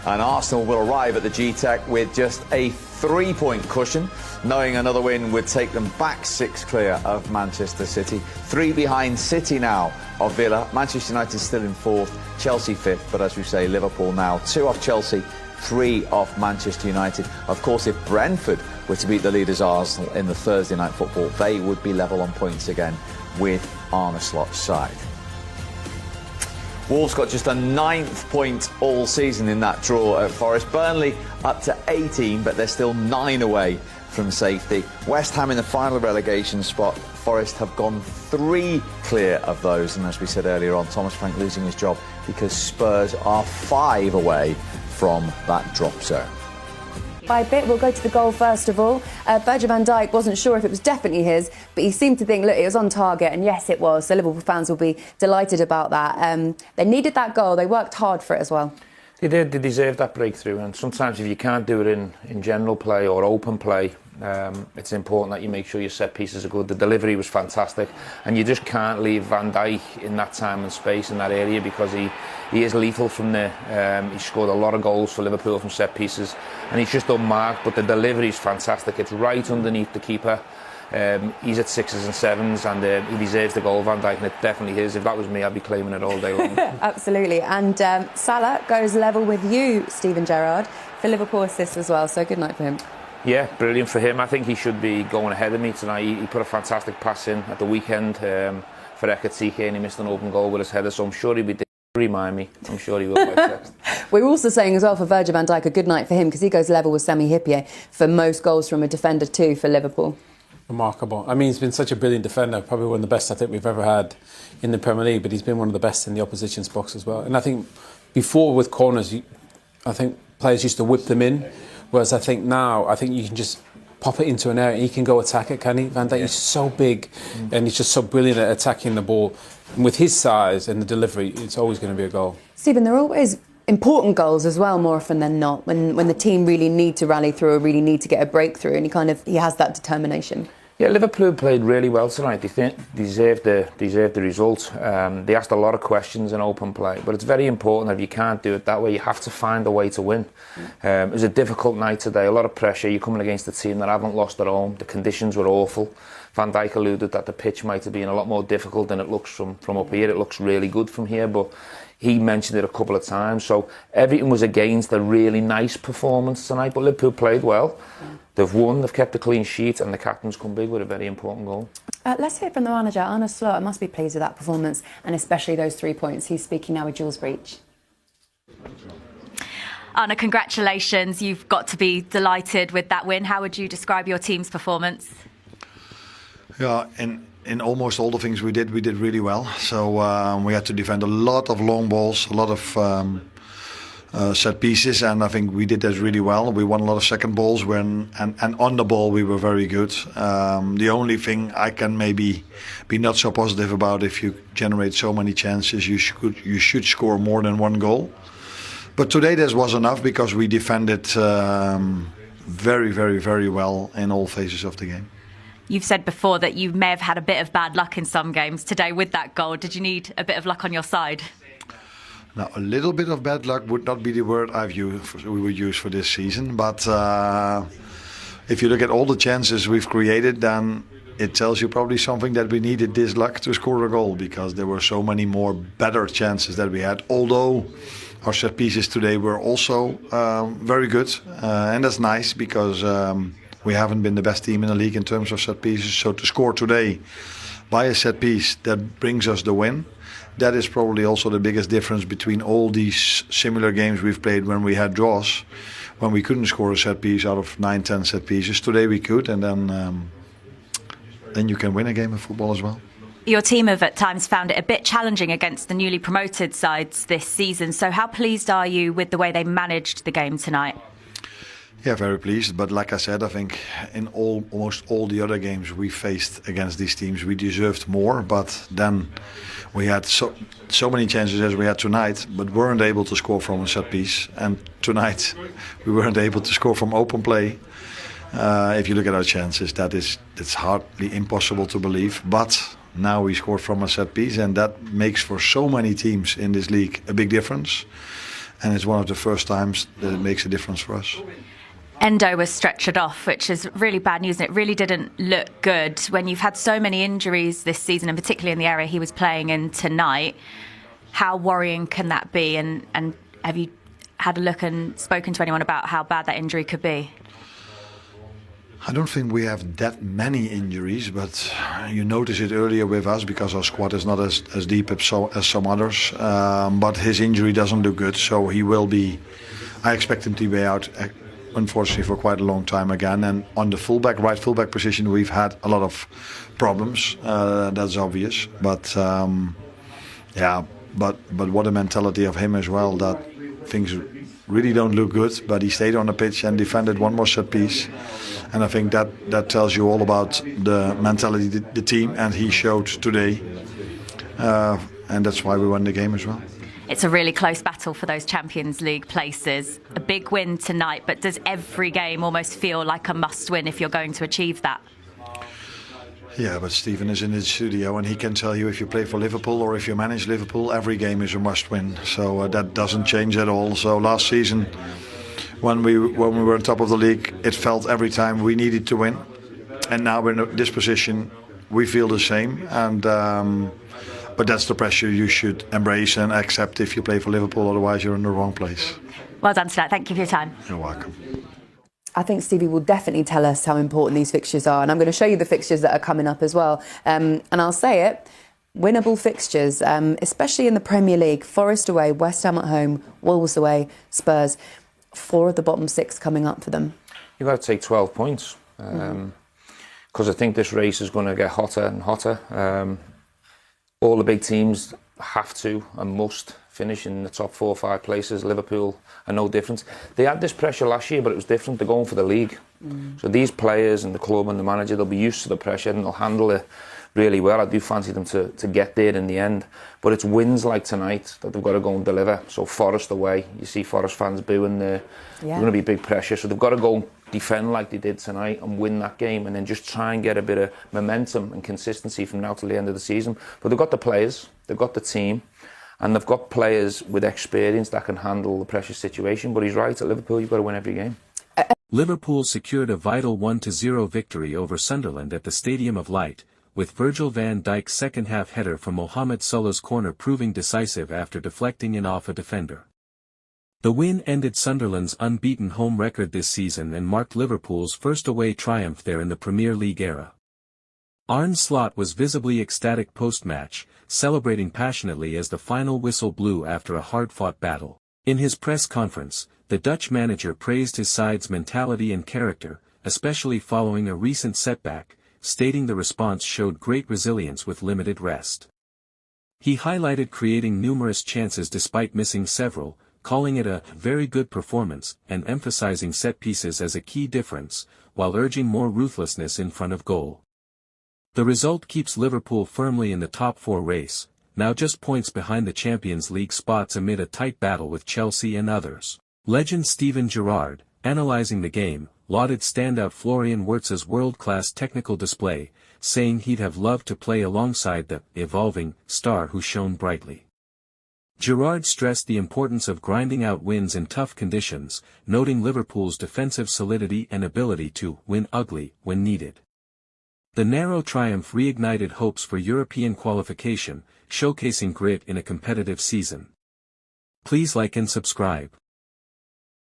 And Arsenal will arrive at the G-Tech with just a 3-point cushion, knowing another win would take them back 6 clear of Manchester City. 3 behind City now of Villa. Manchester United still in 4th, Chelsea 5th, but as we say, Liverpool now 2 off Chelsea, 3 off Manchester United. Of course, if Brentford were to beat the leaders Arsenal in the Thursday night football, they would be level on points again with Arne Slot's side. Wolves got just a 9th point all season in that draw at Forest. Burnley up to 18, but they're still 9 away from safety. West Ham in the final relegation spot. Forest have gone 3 clear of those, and as we said earlier on, Thomas Frank losing his job because Spurs are 5 away from that drop zone. By a bit, we'll go to the goal first of all. Virgil van Dijk wasn't sure if it was definitely his, but he seemed to think, look, it was on target, and yes, it was. So Liverpool fans will be delighted about that. They needed that goal. They worked hard for it as well. They did. They deserved that breakthrough. And sometimes if you can't do it in general play or open play, it's important that you make sure your set pieces are good. The delivery was fantastic, and you just can't leave Van Dijk in that time and space in that area because he is lethal from there. He scored a lot of goals for Liverpool from set pieces, and he's just unmarked, but the delivery is fantastic. It's right underneath the keeper. He's at 6s and 7s, and he deserves the goal, Van Dijk, and it definitely is. If that was me, I'd be claiming it all day long. Absolutely. And Salah goes level with you, Steven Gerrard, for Liverpool assists as well, so good night for him. Yeah, brilliant for him. I think he should be going ahead of me tonight. He put a fantastic pass in at the weekend for ecstatic, and he missed an open goal with his header, so I'm sure he'll be remind me. I'm sure he will by text. We're also saying as well for Virgil van Dijk a good night for him because he goes level with Sami Hyypiä for most goals from a defender too for Liverpool. Remarkable. I mean, he's been such a brilliant defender, probably one of the best I think we've ever had in the Premier League, but he's been one of the best in the opposition's box as well. And I think before with corners, I think players used to whip them in, whereas I think now, I think you can just pop it into an area and he can go attack it, can he? Van Dijk is so big and he's just so brilliant at attacking the ball. And with his size and the delivery, it's always going to be a goal. Stephen, they're always important goals as well, more often than not, when the team really need to rally through or really need to get a breakthrough, and he has that determination. Yeah, Liverpool played really well tonight. They deserved the result. They asked a lot of questions in open play, but it's very important that if you can't do it that way, you have to find a way to win. It was a difficult night today, a lot of pressure. You're coming against a team that haven't lost at home. The conditions were awful. Van Dijk alluded that the pitch might have been a lot more difficult than it looks from up here. It looks really good from here, but he mentioned it a couple of times. So everything was against a really nice performance tonight, but Liverpool played well. They've won, they've kept a clean sheet, and the captain's come big with a very important goal. Let's hear from the manager, Arne Slot. Must be pleased with that performance, and especially those 3 points. He's speaking now with Jules Breach. Arne, congratulations. You've got to be delighted with that win. How would you describe your team's performance? Yeah, in almost all the things we did really well. So we had to defend a lot of long balls, a lot of set pieces, and I think we did that really well. We won a lot of second balls and on the ball we were very good. The only thing I can maybe be not so positive about, if you generate so many chances, you should score more than 1 goal. But today this was enough because we defended very, very, very well in all phases of the game. You've said before that you may have had a bit of bad luck in some games. Today with that goal, did you need a bit of luck on your side? Now, a little bit of bad luck would not be the word we would use for this season. But if you look at all the chances we've created, then it tells you probably something that we needed this luck to score a goal, because there were so many more better chances that we had. Although our set pieces today were also very good. And that's nice because we haven't been the best team in the league in terms of set pieces. So to score today by a set piece that brings us the win, that is probably also the biggest difference between all these similar games we've played when we had draws, when we couldn't score a set piece out of 9-10 set pieces. Today we could, and then you can win a game of football as well. Your team have at times found it a bit challenging against the newly promoted sides this season. So how pleased are you with the way they managed the game tonight? Yeah, very pleased. But like I said, I think in almost all the other games we faced against these teams, we deserved more. But then we had so many chances as we had tonight, but weren't able to score from a set piece. And tonight we weren't able to score from open play. If you look at our chances, it's hardly impossible to believe. But now we scored from a set piece, and that makes for so many teams in this league a big difference. and it's one of the first times that it makes a difference for us. Endo was stretchered off, which is really bad news, and it really didn't look good when you've had so many injuries this season, and particularly in the area he was playing in tonight. How worrying can that be? And have you had a look and spoken to anyone about how bad that injury could be? I don't think we have that many injuries, but you notice it earlier with us because our squad is not as deep as some others. But his injury doesn't look good, so he will be. I expect him to be out, unfortunately, for quite a long time again. And on the right fullback position, we've had a lot of problems. That's obvious. But but what a mentality of him as well. That things really don't look good, but he stayed on the pitch and defended one more set piece. And I think that tells you all about the mentality the team and he showed today. And that's why we won the game as well. It's a really close battle for those Champions League places. A big win tonight, but does every game almost feel like a must-win if you're going to achieve that? Yeah, but Stephen is in his studio and he can tell you if you play for Liverpool or if you manage Liverpool, every game is a must-win. So that doesn't change at all. So last season, when we were on top of the league, it felt every time we needed to win. And now we're in this position, we feel the same. And but that's the pressure you should embrace and accept if you play for Liverpool. Otherwise, you're in the wrong place. Well done, Slot. Thank you for your time. You're welcome. I think Stevie will definitely tell us how important these fixtures are. And I'm going to show you the fixtures that are coming up as well. And I'll say it, winnable fixtures, especially in the Premier League. Forest away, West Ham at home, Wolves away, Spurs. 4 of the bottom 6 coming up for them. You've got to take 12 points. Because I think this race is going to get hotter and hotter. All the big teams have to and must finish in the top 4 or 5 places. Liverpool are no different. They had this pressure last year, but it was different. They're going for the league. So these players and the club and the manager, they'll be used to the pressure and they'll handle it really well. I do fancy them to get there in the end. But it's wins like tonight that they've got to go and deliver. So Forest away, you see Forest fans booing there. There's going to be big pressure. So they've got to go and defend like they did tonight and win that game and then just try and get a bit of momentum and consistency from now till the end of the season. But they've got the players, they've got the team, and they've got players with experience that can handle the pressure situation. But he's right, at Liverpool you've got to win every game. Liverpool secured a vital 1-0 victory over Sunderland at the Stadium of Light, with Virgil van Dijk's second-half header from Mohamed Salah's corner proving decisive after deflecting in off a defender. The win ended Sunderland's unbeaten home record this season and marked Liverpool's first away triumph there in the Premier League era. Arne Slot was visibly ecstatic post-match, celebrating passionately as the final whistle blew after a hard-fought battle. In his press conference, the Dutch manager praised his side's mentality and character, especially following a recent setback, stating the response showed great resilience with limited rest. He highlighted creating numerous chances despite missing several, calling it a very good performance and emphasizing set pieces as a key difference, while urging more ruthlessness in front of goal. The result keeps Liverpool firmly in the top 4 race, now just points behind the Champions League spots amid a tight battle with Chelsea and others. Legend Steven Gerrard, analyzing the game, lauded standout Florian Wirtz's world-class technical display, saying he'd have loved to play alongside the evolving star who shone brightly. Gerrard stressed the importance of grinding out wins in tough conditions, noting Liverpool's defensive solidity and ability to win ugly when needed. The narrow triumph reignited hopes for European qualification, showcasing grit in a competitive season. Please like and subscribe.